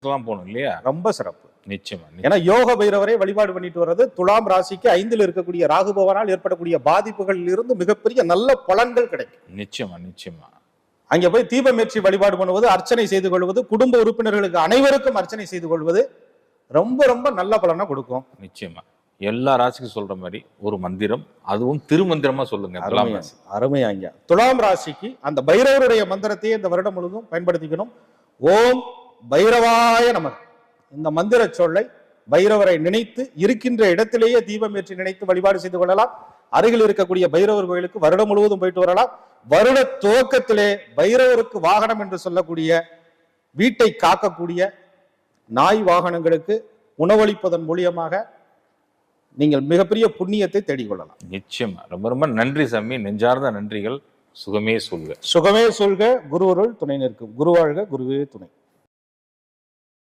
போகணும் இல்லையா? ரொம்ப சிறப்பு. நிச்சயமா. ஏன்னா யோக பைரவரை வழிபாடு பண்ணிட்டு வர்றது துலாம் ராசிக்கு 5ல் இருக்கக்கூடிய ராகு பகவானால் ஏற்படக்கூடிய பாதிப்புகளில் இருந்து மிகப்பெரிய நல்ல பலன்கள் கிடைக்கும். நிச்சயமா நிச்சயமா. அங்க போய் தீபமேற்றி வழிபாடு பண்ணுவது, அர்ச்சனை செய்து கொள்வது, குடும்ப உறுப்பினர்களுக்கு அனைவருக்கும் அர்ச்சனை செய்து கொள்வது ரொம்ப ரொம்ப நல்ல பலனை கொடுக்கும். நிச்சயமா. எல்லா ராசிக்கும் சொல்ற மாதிரி ஒரு மந்திரம், அதுவும் திருமந்திரமா சொல்லுங்க. அருமையாங்க. துலாம் ராசிக்கு அந்த பைரவருடைய மந்திரத்தையே இந்த வருடம் முழுவதும் பயன்படுத்திக்கணும். ஓம் பைரவாய நமக. இந்த மந்திர சொல்லை பைரவரை நினைத்து இருக்கின்ற இடத்திலேயே தீபம் ஏற்றி நினைத்து வழிபாடு செய்து கொள்ளலாம். அருகில் இருக்கக்கூடிய பைரவர் கோயிலுக்கு வருடம் முழுவதும் போயிட்டு வரலாம். வருட துவக்கத்திலே பைரவருக்கு வாகனம் என்று சொல்லக்கூடிய வீட்டை காக்கக்கூடிய நாய் வாகனங்களுக்கு உணவளிப்பதன் மூலியமாக நீங்கள் மிகப்பெரிய புண்ணியத்தை தேடிக்கொள்ளலாம். நிச்சயமா. ரொம்ப ரொம்ப நன்றி சாமி. நெஞ்சார்ந்த நன்றிகள். சுகமே சொல்க. சுகமே சொல்க. குருவருள் துணை நிற்கும். குருவாழ்க. குருவே துணை.